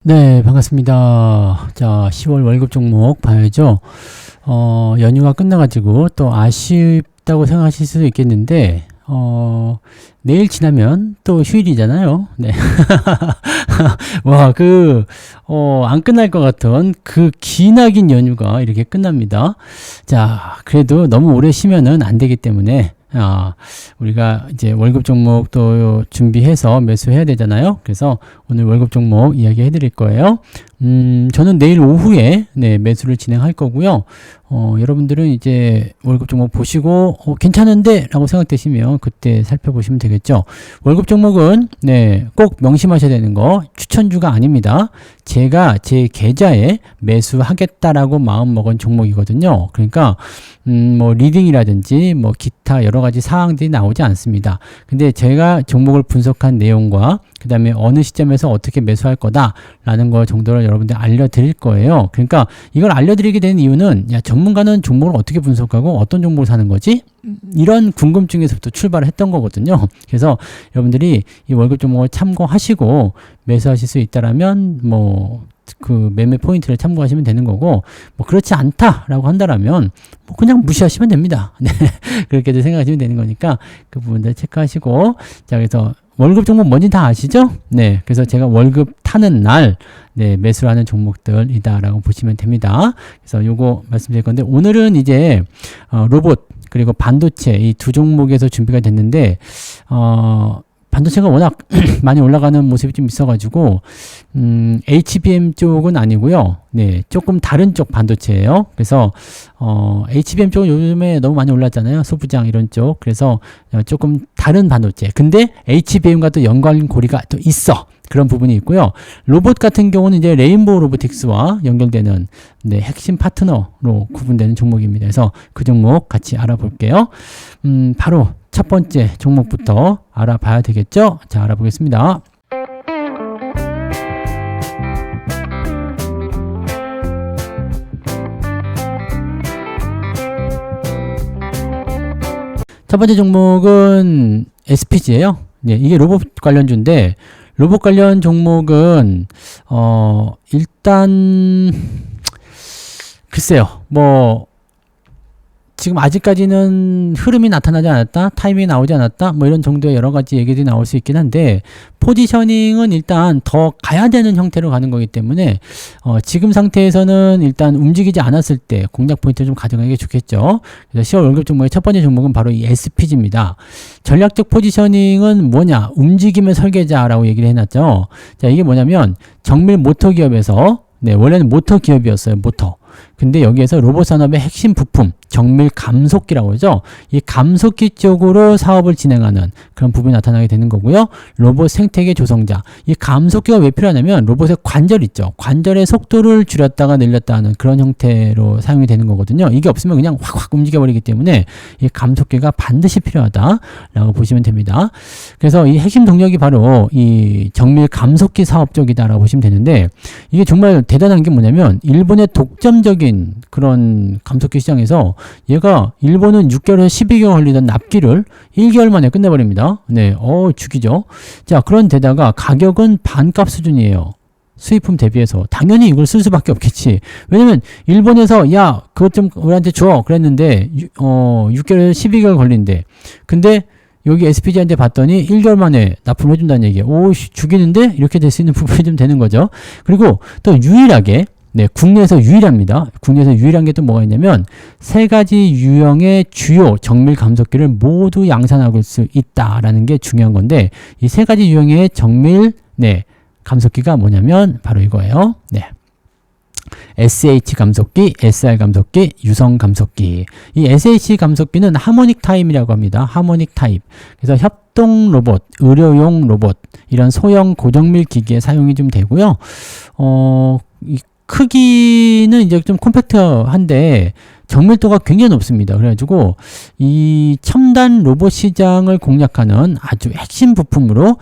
네, 반갑습니다. 자, 10월 월급 종목 봐야죠. 연휴가 끝나가지고 또 아쉽다고 생각하실 수도 있겠는데, 내일 지나면 또 휴일이잖아요. 네. 와, 안 끝날 것 같은 그 기나긴 연휴가 이렇게 끝납니다. 자, 그래도 너무 오래 쉬면은 안 되기 때문에, 우리가 이제 월급 종목 또 준비해서 매수해야 되잖아요. 그래서 오늘 월급 종목 이야기 해드릴 거예요. 저는 내일 오후에 매수를 진행할 거고요. 여러분들은 이제 월급 종목 보시고 괜찮은데 라고 생각되시면 그때 살펴보시면 되겠죠. 월급 종목은 꼭 명심하셔야 되는 거 추천주가 아닙니다. 제가 제 계좌에 매수하겠다라고 마음먹은 종목이거든요. 그러니까 뭐 리딩이라든지 뭐 기타 여러 가지 사항들이 나오지 않습니다. 근데 제가 종목을 분석한 내용과 그 다음에 어느 시점에서 어떻게 매수할 거다라는 거 정도를 여러분들 알려드릴 거예요. 그러니까 이걸 알려드리게 된 이유는 전문가는 종목을 어떻게 분석하고 어떤 종목을 사는 거지? 이런 궁금증에서부터 출발을 했던 거거든요. 그래서 여러분들이 이 월급 종목을 참고하시고 매수하실 수 있다라면 그 매매 포인트를 참고하시면 되는 거고, 그렇지 않다라고 한다라면 그냥 무시하시면 됩니다. 네. 그렇게도 생각하시면 되는 거니까 그 부분들 체크하시고. 자, 그래서 월급 종목 뭔지 다 아시죠? 네. 그래서 제가 월급 타는 날 매수를 하는 종목들이다라고 보시면 됩니다. 그래서 요거 말씀드릴 건데, 오늘은 이제 로봇 그리고 반도체 이 두 종목에서 준비가 됐는데, 반도체가 워낙 많이 올라가는 모습이 좀 있어가지고, HBM 쪽은 아니고요. 조금 다른 쪽 반도체예요. 그래서, HBM 쪽은 요즘에 너무 많이 올랐잖아요. 소부장 이런 쪽. 그래서 조금 다른 반도체. 근데 HBM과 또 연관고리가 또 있어. 그런 부분이 있고요. 로봇 같은 경우는 이제 레인보우 로보틱스와 연결되는 핵심 파트너로 구분되는 종목입니다. 그래서 그 종목 같이 알아볼게요. 바로 첫 번째 종목부터 알아봐야 되겠죠? 자, 알아보겠습니다. 첫 번째 종목은 SPG예요. 이게 로봇 관련주인데, 로봇 관련 종목은 일단 글쎄요. 지금 아직까지는 흐름이 나타나지 않았다, 타이밍이 나오지 않았다, 이런 정도의 여러 가지 얘기들이 나올 수 있긴 한데, 포지셔닝은 일단 더 가야 되는 형태로 가는 거기 때문에 지금 상태에서는 일단 움직이지 않았을 때 공략 포인트를 좀 가져가는 게 좋겠죠. 그래서 10월 월급 종목의 첫 번째 종목은 바로 이 SPG입니다. 전략적 포지셔닝은 뭐냐? 움직임의 설계자라고 얘기를 해놨죠. 자, 이게 뭐냐면 정밀 모터 기업에서 원래는 모터 기업이었어요. 모터. 근데 여기에서 로봇 산업의 핵심 부품, 정밀 감속기라고 하죠. 이 감속기 쪽으로 사업을 진행하는 그런 부분이 나타나게 되는 거고요. 로봇 생태계 조성자. 이 감속기가 왜 필요하냐면 로봇의 관절 있죠. 관절의 속도를 줄였다가 늘렸다 하는 그런 형태로 사용이 되는 거거든요. 이게 없으면 그냥 확 움직여버리기 때문에 이 감속기가 반드시 필요하다라고 보시면 됩니다. 그래서 이 핵심 동력이 바로 이 정밀 감속기 사업 쪽이다라고 보시면 되는데, 이게 정말 대단한 게 뭐냐면 일본의 독점적인 그런 감속기 시장에서 얘가 일본은 6개월에서 12개월 걸리던 납기를 1개월 만에 끝내버립니다. 죽이죠. 자, 그런 데다가 가격은 반값 수준이에요. 수입품 대비해서. 당연히 이걸 쓸 수밖에 없겠지. 왜냐면 일본에서 그것 좀 우리한테 줘 그랬는데 6개월에서 12개월 걸린대. 근데 여기 SPG한테 봤더니 1개월 만에 납품을 해준다는 얘기예요. 죽이는데? 이렇게 될 수 있는 부분이 좀 되는 거죠. 그리고 또 유일하게 국내에서 유일합니다. 국내에서 유일한 게 또 뭐가 있냐면 세 가지 유형의 주요 정밀 감속기를 모두 양산할 수 있다라는 게 중요한 건데, 이 세 가지 유형의 정밀 감속기가 뭐냐면 바로 이거예요. SH 감속기, SR 감속기, 유성 감속기. 이 SH 감속기는 하모닉 타입이라고 합니다. 하모닉 타입. 그래서 협동 로봇, 의료용 로봇, 이런 소형 고정밀 기기에 사용이 좀 되고요. 이 크기는 이제 좀 컴팩트한데 정밀도가 굉장히 높습니다. 그래가지고 이 첨단 로봇 시장을 공략하는 아주 핵심 부품으로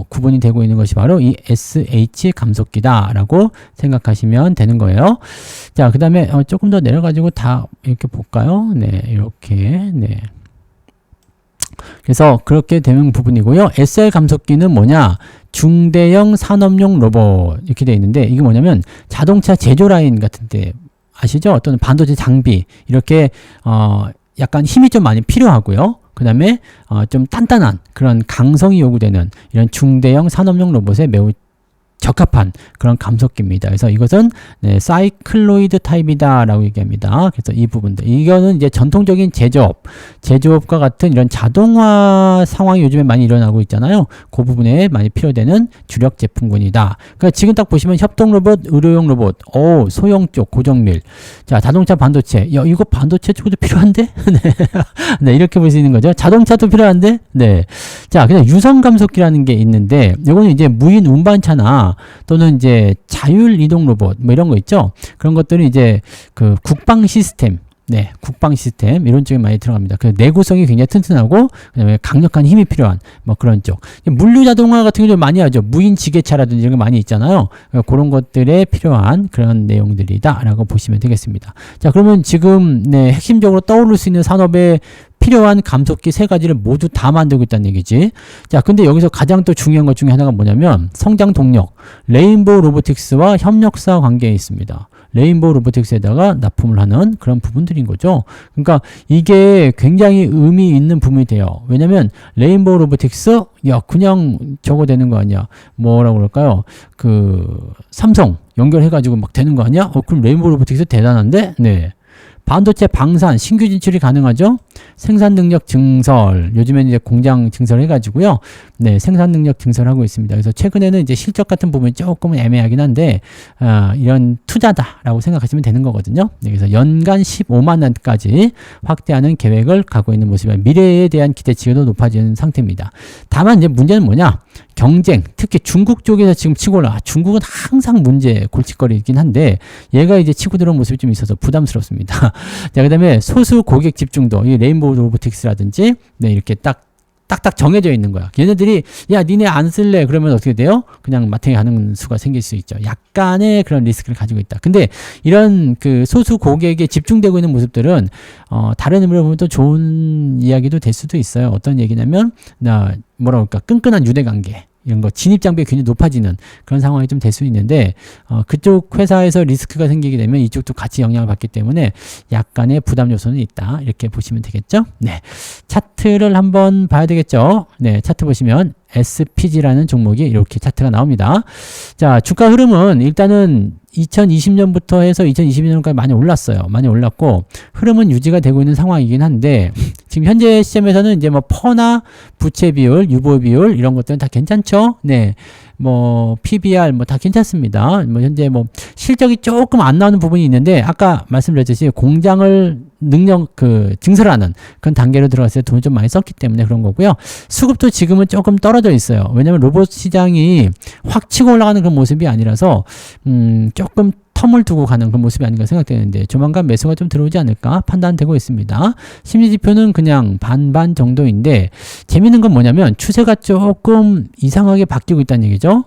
구분이 되고 있는 것이 바로 이 SH 감속기다라고 생각하시면 되는 거예요. 자, 그 다음에 조금 더 내려가지고 다 이렇게 볼까요? 이렇게. 그래서 그렇게 되는 부분이고요. SR 감속기는 뭐냐? 중대형 산업용 로봇 이렇게 되어 있는데 이게 뭐냐면 자동차 제조 라인 같은데 아시죠? 어떤 반도체 장비 이렇게 약간 힘이 좀 많이 필요하고요. 그 다음에 좀 단단한 그런 강성이 요구되는 이런 중대형 산업용 로봇에 매우 적합한 그런 감속기입니다. 그래서 이것은 사이클로이드 타입이다 라고 얘기합니다. 그래서 이 부분들 이거는 이제 전통적인 제조업과 같은 이런 자동화 상황이 요즘에 많이 일어나고 있잖아요. 그 부분에 많이 필요되는 주력 제품군이다. 그러니까 지금 딱 보시면 협동 로봇, 의료용 로봇, 소형 쪽, 고정밀, 자 자동차 반도체, 야 이거 반도체 쪽도 필요한데? 네, 이렇게 볼 수 있는 거죠. 자동차도 필요한데? 네. 자 그냥 유선 감속기라는 게 있는데 이거는 이제 무인 운반차나 또는 이제 자율 이동 로봇 뭐 이런 거 있죠. 그런 것들이 이제 그 국방 시스템, 국방 시스템 이런 쪽에 많이 들어갑니다. 그 내구성이 굉장히 튼튼하고 그다음에 강력한 힘이 필요한 뭐 그런 쪽. 물류 자동화 같은 경우 많이 하죠. 무인 지게차라든지 이런 거 많이 있잖아요. 그런 것들에 필요한 그런 내용들이다라고 보시면 되겠습니다. 자, 그러면 지금 핵심적으로 떠오를 수 있는 산업에 필요한 감속기 세 가지를 모두 다 만들고 있다는 얘기지. 자, 근데 여기서 가장 또 중요한 것 중에 하나가 뭐냐면 성장 동력, 레인보우 로보틱스와 협력사 관계에 있습니다. 레인보우 로보틱스에다가 납품을 하는 그런 부분들인 거죠. 그러니까 이게 굉장히 의미 있는 부분이 돼요. 왜냐면 레인보우 로보틱스, 야 그냥 저거 되는 거 아니야? 뭐라고 그럴까요? 그 삼성 연결해가지고 막 되는 거 아니야? 그럼 레인보우 로보틱스 대단한데? 네. 반도체 방산, 신규 진출이 가능하죠? 생산 능력 증설, 요즘에는 이제 공장 증설해가지고요. 생산 능력 증설하고 있습니다. 그래서 최근에는 이제 실적 같은 부분이 조금은 애매하긴 한데, 이런 투자다라고 생각하시면 되는 거거든요. 그래서 연간 15만 원까지 확대하는 계획을 갖고 있는 모습이라 미래에 대한 기대치가 높아지는 상태입니다. 다만 이제 문제는 뭐냐? 경쟁, 특히 중국 쪽에서 지금 치고 올라. 중국은 항상 문제, 골칫거리이긴 한데, 얘가 이제 치고 들어온 모습이 좀 있어서 부담스럽습니다. 자, 그 다음에 소수 고객 집중도, 이 레인보우 로보틱스라든지, 이렇게 딱딱 정해져 있는 거야. 얘네들이, 야, 니네 안 쓸래? 그러면 어떻게 돼요? 그냥 마탱이 가는 수가 생길 수 있죠. 약간의 그런 리스크를 가지고 있다. 근데 이런 그 소수 고객에 집중되고 있는 모습들은, 다른 의미로 보면 또 좋은 이야기도 될 수도 있어요. 어떤 얘기냐면, 뭐라 그럴까, 끈끈한 유대관계. 이런 거 진입장벽이 굉장히 높아지는 그런 상황이 좀 될 수 있는데 그쪽 회사에서 리스크가 생기게 되면 이쪽도 같이 영향을 받기 때문에 약간의 부담 요소는 있다 이렇게 보시면 되겠죠. 차트를 한번 봐야 되겠죠. 차트 보시면 SPG라는 종목이 이렇게 차트가 나옵니다. 자, 주가 흐름은 일단은 2020년부터 해서 2022년까지 많이 올랐어요. 많이 올랐고 흐름은 유지가 되고 있는 상황이긴 한데 지금 현재 시점에서는 이제 뭐 퍼나 부채 비율, 유보 비율 이런 것들은 다 괜찮죠. 뭐 PBR 뭐 다 괜찮습니다. 뭐 현재 뭐 실적이 조금 안 나오는 부분이 있는데 아까 말씀드렸듯이 공장을 증설하는 그런 단계로 들어갔을 때 돈을 좀 많이 썼기 때문에 그런 거고요. 수급도 지금은 조금 떨어져 있어요. 왜냐면 로봇 시장이 확 치고 올라가는 그런 모습이 아니라서 조금 텀을 두고 가는 그런 모습이 아닌가 생각되는데 조만간 매수가 좀 들어오지 않을까 판단되고 있습니다. 심리지표는 그냥 반반 정도인데 재밌는 건 뭐냐면 추세가 조금 이상하게 바뀌고 있다는 얘기죠.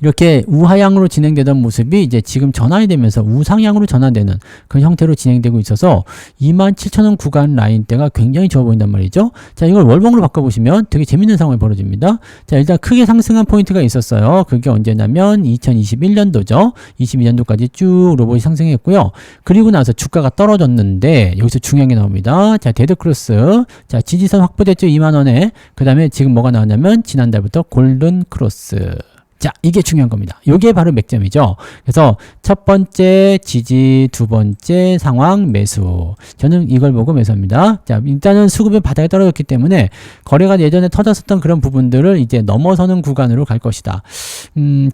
이렇게 우하향으로 진행되던 모습이 이제 지금 전환이 되면서 우상향으로 전환되는 그런 형태로 진행되고 있어서 27,000원 구간 라인대가 굉장히 좋아 보인단 말이죠. 자, 이걸 월봉으로 바꿔보시면 되게 재밌는 상황이 벌어집니다. 자, 일단 크게 상승한 포인트가 있었어요. 그게 언제냐면 2021년도죠. 22년도까지 쭉 로봇이 상승했고요. 그리고 나서 주가가 떨어졌는데 여기서 중요한 게 나옵니다. 자, 데드크로스. 자, 지지선 확보됐죠. 2만원에. 그 다음에 지금 뭐가 나왔냐면 지난달부터 골든크로스. 자, 이게 중요한 겁니다. 이게 바로 맥점이죠. 그래서 첫 번째 지지, 두 번째 상황 매수. 저는 이걸 보고 매수합니다. 자, 일단은 수급이 바닥에 떨어졌기 때문에 거래가 예전에 터졌었던 그런 부분들을 이제 넘어서는 구간으로 갈 것이다.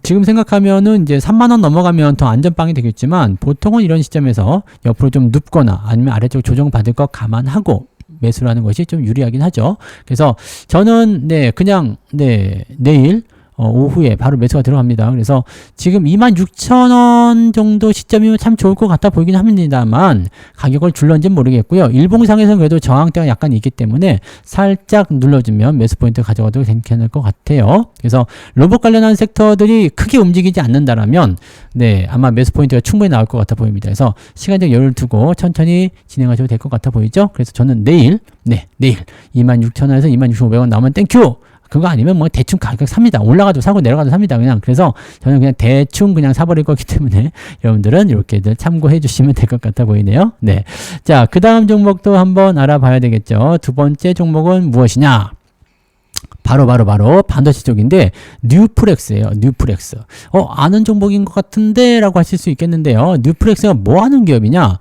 지금 생각하면은 이제 3만원 넘어가면 더 안전빵이 되겠지만 보통은 이런 시점에서 옆으로 좀 눕거나 아니면 아래쪽 조정받을 것 감안하고 매수를 하는 것이 좀 유리하긴 하죠. 그래서 저는 그냥 내일 오후에 바로 매수가 들어갑니다. 그래서 지금 26,000원 정도 시점이면 참 좋을 것 같아 보이긴 합니다만 가격을 줄런지는 모르겠고요. 일봉상에서는 그래도 저항대가 약간 있기 때문에 살짝 눌러주면 매수 포인트 가져가도 괜찮을 것 같아요. 그래서 로봇 관련한 섹터들이 크게 움직이지 않는다라면 네, 아마 매수 포인트가 충분히 나올 것 같아 보입니다. 그래서 시간적 여유를 두고 천천히 진행하셔도 될 것 같아 보이죠? 그래서 저는 내일 26,000원에서 26,500원 나오면 땡큐! 그거 아니면 뭐 대충 가격 삽니다. 올라가도 사고 내려가도 삽니다. 그냥. 그래서 저는 그냥 대충 그냥 사버릴 거기 때문에 여러분들은 이렇게들 참고해 주시면 될 것 같아 보이네요. 네. 자, 그 다음 종목도 한번 알아봐야 되겠죠. 두 번째 종목은 무엇이냐? 바로 반도체 쪽인데 뉴프렉스예요. 뉴프렉스. 아는 종목인 것 같은데 라고 하실 수 있겠는데요. 뉴프렉스가 뭐 하는 기업이냐?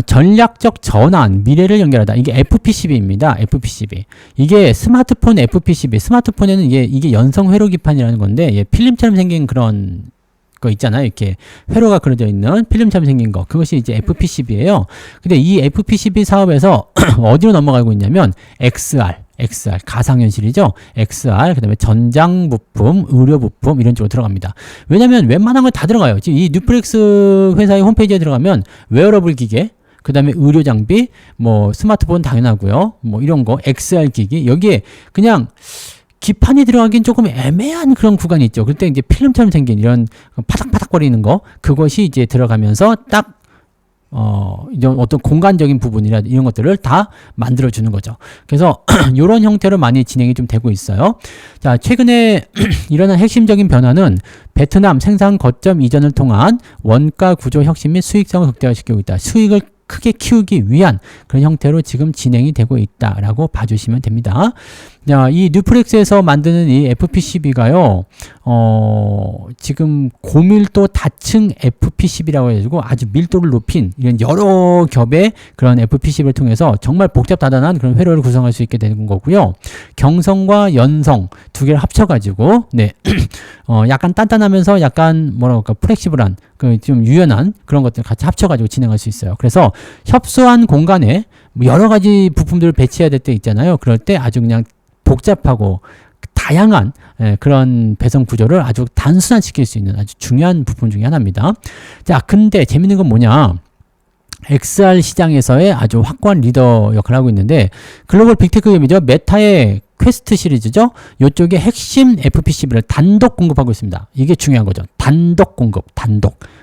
전략적 전환, 미래를 연결하다. 이게 FPCB입니다. FPCB. 이게 스마트폰 FPCB. 스마트폰에는 이게 연성 회로 기판이라는 건데, 필름처럼 생긴 그런 거 있잖아요. 이렇게 회로가 그려져 있는 필름처럼 생긴 거. 그것이 이제 FPCB예요. 근데 이 FPCB 사업에서 어디로 넘어가고 있냐면 XR 가상현실이죠. XR 그다음에 전장 부품, 의료 부품 이런 쪽으로 들어갑니다. 왜냐면 웬만한 건 다 들어가요. 지금 이 뉴플렉스 회사의 홈페이지에 들어가면 웨어러블 기계, 그다음에 의료 장비, 뭐 스마트폰 당연하고요. 뭐 이런 거 XR 기기 여기에 그냥 기판이 들어가긴 조금 애매한 그런 구간이 있죠. 그때 이제 필름처럼 생긴 이런 파닥파닥거리는 거 그것이 이제 들어가면서 딱 이런 어떤 공간적인 부분이라 이런 것들을 다 만들어주는 거죠. 그래서 이런 형태로 많이 진행이 좀 되고 있어요. 자, 최근에 일어난 핵심적인 변화는 베트남 생산 거점 이전을 통한 원가 구조 혁신 및 수익성을 극대화시키고 있다. 수익을 크게 키우기 위한 그런 형태로 지금 진행이 되고 있다라고 봐주시면 됩니다. 자, 이 뉴프렉스에서 만드는 이 FPCB가요, 지금 고밀도 다층 FPCB라고 해가지고 아주 밀도를 높인 이런 여러 겹의 그런 FPCB를 통해서 정말 복잡다단한 그런 회로를 구성할 수 있게 되는 거고요. 경성과 연성 두 개를 합쳐가지고, 네, 약간 단단하면서 약간 뭐랄까 플렉시블한 그 좀 유연한 그런 것들 같이 합쳐가지고 진행할 수 있어요. 그래서 협소한 공간에 여러 가지 부품들을 배치해야 될 때 있잖아요. 그럴 때 아주 그냥 복잡하고 다양한 그런 배선 구조를 아주 단순화시킬 수 있는 아주 중요한 부품 중에 하나입니다. 자, 근데 재밌는 건 뭐냐? XR 시장에서의 아주 확고한 리더 역할을 하고 있는데 글로벌 빅테크 기업이죠. 메타의 퀘스트 시리즈죠. 이쪽에 핵심 FPCB를 단독 공급하고 있습니다. 이게 중요한 거죠. 단독 공급,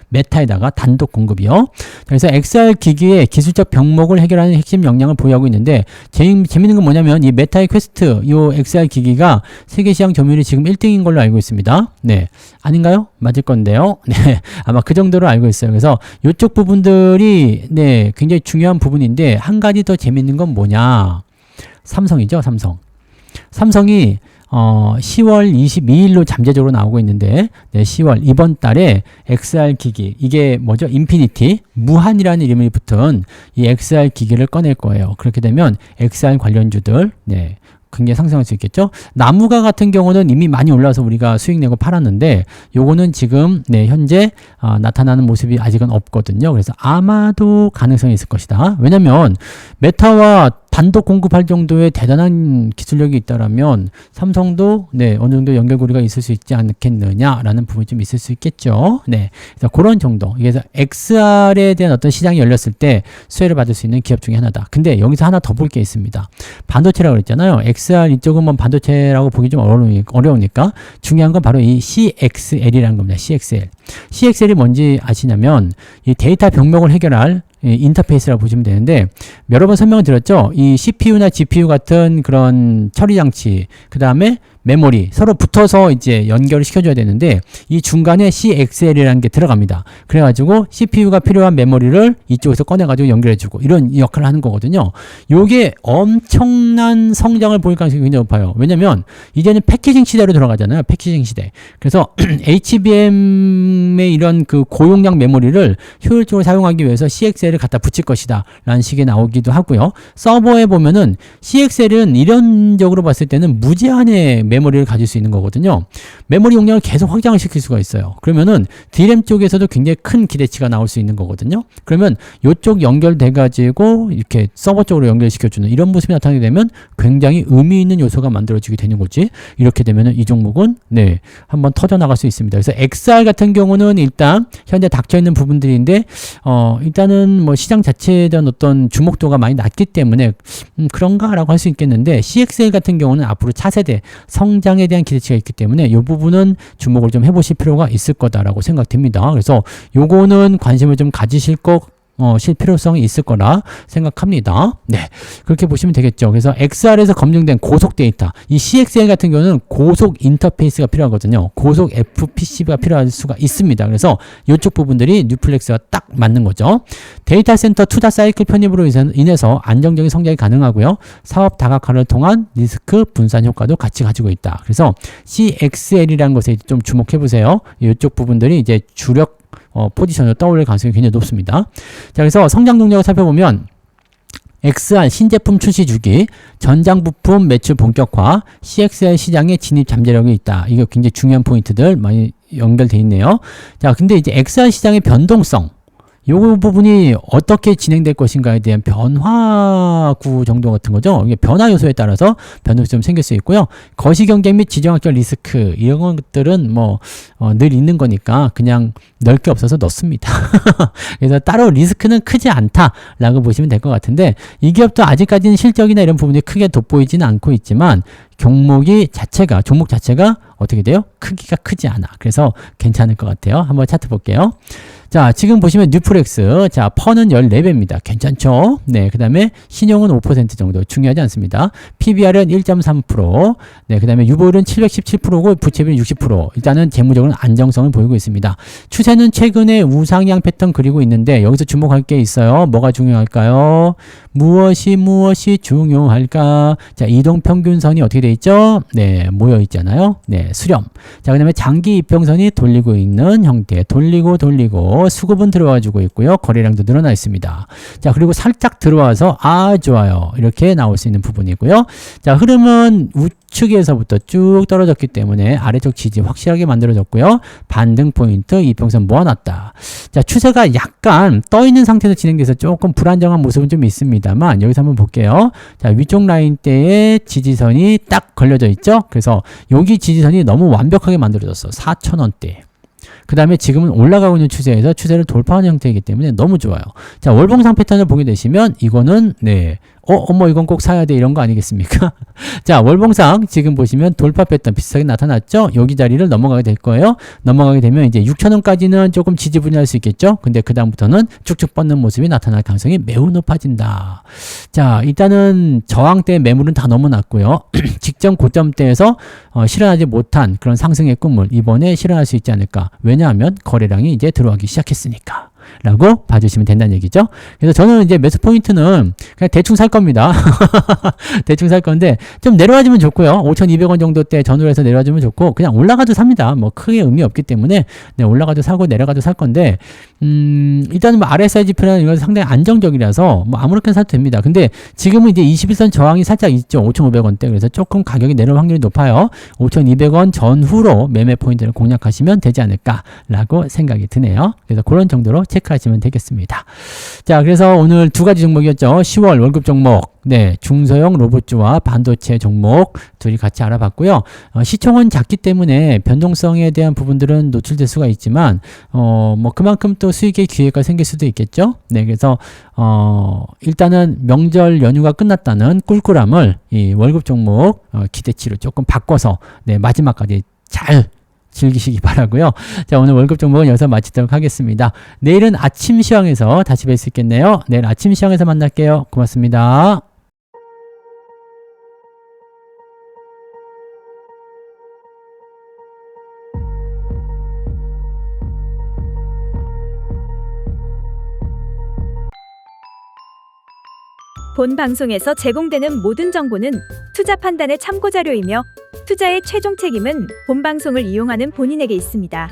메타에다가 단독 공급이요. 그래서 XR 기기의 기술적 병목을 해결하는 핵심 역량을 보유하고 있는데 재밌는 건 뭐냐면 이 메타의 퀘스트 이 XR 기기가 세계 시장 점유율이 지금 1등인 걸로 알고 있습니다. 네, 아닌가요? 맞을 건데요. 네, 아마 그 정도로 알고 있어요. 그래서 이쪽 부분들이 네 굉장히 중요한 부분인데 한 가지 더 재밌는 건 뭐냐? 삼성이죠, 삼성이 10월 22일로 잠재적으로 나오고 있는데 네, 10월 이번 달에 XR 기기 이게 뭐죠? 인피니티 무한이라는 이름이 붙은 이 XR 기기를 꺼낼 거예요. 그렇게 되면 XR 관련주들 네, 굉장히 상승할 수 있겠죠. 나무가 같은 경우는 이미 많이 올라와서 우리가 수익 내고 팔았는데 요거는 지금 네, 현재 나타나는 모습이 아직은 없거든요. 그래서 아마도 가능성이 있을 것이다. 왜냐면 메타와 단독 공급할 정도의 대단한 기술력이 있다라면 삼성도 네, 어느 정도 연결고리가 있을 수 있지 않겠느냐라는 부분이 좀 있을 수 있겠죠. 네, 그래서 그런 정도. 그래서 XR에 대한 어떤 시장이 열렸을 때 수혜를 받을 수 있는 기업 중에 하나다. 근데 여기서 하나 더 볼 게 있습니다. 반도체라고 그랬잖아요. XR 이쪽은 뭐 반도체라고 보기 좀 어려우니까 중요한 건 바로 이 CXL이라는 겁니다. CXL이 뭔지 아시냐면 이 데이터 병목을 해결할 인터페이스라고 보시면 되는데 여러 번 설명을 드렸죠. 이 CPU나 GPU 같은 그런 처리 장치, 그 다음에 메모리 서로 붙어서 이제 연결을 시켜줘야 되는데 이 중간에 CXL이라는 게 들어갑니다. 그래가지고 CPU가 필요한 메모리를 이쪽에서 꺼내가지고 연결해주고 이런 역할을 하는 거거든요. 요게 엄청난 성장을 보일 가능성이 굉장히 높아요. 왜냐면 이제는 패키징 시대로 들어가잖아요. 패키징 시대. 그래서 HBM의 이런 그 고용량 메모리를 효율적으로 사용하기 위해서 CXL을 갖다 붙일 것이다 라는 식의 나오기도 하고요. 서버에 보면은 CXL은 이론적으로 봤을 때는 무제한의 메모리를 가질 수 있는 거거든요. 메모리 용량을 계속 확장을 시킬 수가 있어요. 그러면은 D램 쪽에서도 굉장히 큰 기대치가 나올 수 있는 거거든요. 그러면 이쪽 연결돼 가지고 이렇게 서버 쪽으로 연결시켜주는 이런 모습이 나타나게 되면 굉장히 의미 있는 요소가 만들어지게 되는 거지. 이렇게 되면은 이 종목은 네, 한번 터져 나갈 수 있습니다. 그래서 XR 같은 경우는 일단 현재 닥쳐 있는 부분들인데 일단은 뭐 시장 자체에 대한 어떤 주목도가 많이 낮기 때문에 그런가라고 할 수 있겠는데, CXL 같은 경우는 앞으로 차세대 성장에 대한 기대치가 있기 때문에 이 부분은 주목을 좀 해보실 필요가 있을 거다라고 생각됩니다. 그래서 요거는 관심을 좀 가지실 실 필요성이 있을 거라 생각합니다. 네, 그렇게 보시면 되겠죠. 그래서 XR에서 검증된 고속 데이터, 이 CXL 같은 경우는 고속 인터페이스가 필요하거든요. 고속 FPC가 필요할 수가 있습니다. 그래서 이쪽 부분들이 뉴플렉스가 딱 맞는 거죠. 데이터 센터 투자 사이클 편입으로 인해서 안정적인 성장이 가능하고요. 사업 다각화를 통한 리스크 분산 효과도 같이 가지고 있다. 그래서 CXL이라는 것에 좀 주목해 보세요. 이쪽 부분들이 이제 주력 포지션으로 떠올릴 가능성이 굉장히 높습니다. 자, 그래서 성장 동력을 살펴보면 XR 신제품 출시 주기, 전장 부품 매출 본격화, CXL 시장에 진입 잠재력이 있다. 이거 굉장히 중요한 포인트들 많이 연결돼 있네요. 자, 근데 이제 XR 시장의 변동성, 요 부분이 어떻게 진행될 것인가에 대한 변화구 정도 같은 거죠. 이게 변화 요소에 따라서 변동성이 좀 생길 수 있고요. 거시경쟁 및 지정학적 리스크, 이런 것들은 뭐 늘 있는 거니까 그냥 넓게 없어서 넣습니다. 그래서 따로 리스크는 크지 않다라고 보시면 될 것 같은데, 이 기업도 아직까지는 실적이나 이런 부분이 크게 돋보이지는 않고 있지만 종목 자체가 어떻게 돼요? 크기가 크지 않아. 그래서 괜찮을 것 같아요. 한번 차트 볼게요. 자, 지금 보시면 뉴플렉스, 자, 퍼는 14배입니다. 괜찮죠? 네, 그 다음에 신용은 5% 정도, 중요하지 않습니다. PBR은 1.3%, 네, 그 다음에 유보율은 717%고 부채비율 60%. 일단은 재무적으로는 안정성을 보이고 있습니다. 추세는 최근에 우상향 패턴 그리고 있는데, 여기서 주목할 게 있어요. 뭐가 중요할까요? 무엇이 중요할까? 자, 이동평균선이 어떻게 돼 있죠? 네, 모여 있잖아요. 네, 수렴. 자, 그 다음에 장기 이평선이 돌리고 있는 형태, 돌리고 수급은 들어와주고 있고요. 거래량도 늘어나 있습니다. 자, 그리고 살짝 들어와서 좋아요. 이렇게 나올 수 있는 부분이고요. 자, 흐름은 우측에서부터 쭉 떨어졌기 때문에 아래쪽 지지 확실하게 만들어졌고요. 반등 포인트 이평선 모아놨다. 자, 추세가 약간 떠 있는 상태에서 진행돼서 조금 불안정한 모습은 좀 있습니다만, 여기서 한번 볼게요. 자, 위쪽 라인대에 지지선이 딱 걸려져 있죠. 그래서 여기 지지선이 너무 완벽하게 만들어졌어. 4,000원대. 그 다음에 지금은 올라가고 있는 추세에서 추세를 돌파하는 형태이기 때문에 너무 좋아요. 자, 월봉상 패턴을 보게 되시면 이거는 네, 이건 꼭 사야 돼, 이런 거 아니겠습니까? 자, 월봉상 지금 보시면 돌파 패턴 비슷하게 나타났죠? 여기 자리를 넘어가게 될 거예요. 넘어가게 되면 이제 6,000원까지는 조금 지지분이할 수 있겠죠? 근데 그 다음부터는 쭉쭉 뻗는 모습이 나타날 가능성이 매우 높아진다. 자, 일단은 저항대 매물은 다 넘어났고요. 직전 고점대에서 실현하지 못한 그런 상승의 꿈을 이번에 실현할 수 있지 않을까. 왜냐하면 거래량이 이제 들어가기 시작했으니까. 라고 봐주시면 된다는 얘기죠. 그래서 저는 이제 매수 포인트는 그냥 대충 살 겁니다. 대충 살 건데 좀 내려와주면 좋고요. 5,200원 정도 때 전후로 해서 내려와주면 좋고, 그냥 올라가도 삽니다. 뭐 크게 의미 없기 때문에 네, 올라가도 사고 내려가도 살 건데, 일단은 뭐 RSI 지표라는 이건 상당히 안정적이라서 뭐 아무렇게나 사도 됩니다. 근데 지금은 이제 21선 저항이 살짝 있죠. 5,500원대. 그래서 조금 가격이 내려올 확률이 높아요. 5,200원 전후로 매매 포인트를 공략하시면 되지 않을까라고 생각이 드네요. 그래서 그런 정도로 체크하시면 되겠습니다. 자, 그래서 오늘 두 가지 종목이었죠. 10월 월급 종목, 네, 중소형 로봇주와 반도체 종목 둘이 같이 알아봤고요. 시총은 작기 때문에 변동성에 대한 부분들은 노출될 수가 있지만, 뭐 그만큼 또 수익의 기회가 생길 수도 있겠죠. 네, 그래서 일단은 명절 연휴가 끝났다는 꿀꿀함을 이 월급 종목 기대치로 조금 바꿔서 네, 마지막까지 잘 즐기시기 바라고요. 자, 오늘 월급 종목은 여기서 마치도록 하겠습니다. 내일은 아침 시황에서 다시 뵐 수 있겠네요. 내일 아침 시황에서 만날게요. 고맙습니다. 본 방송에서 제공되는 모든 정보는 투자 판단의 참고 자료이며 투자의 최종 책임은 본 방송을 이용하는 본인에게 있습니다.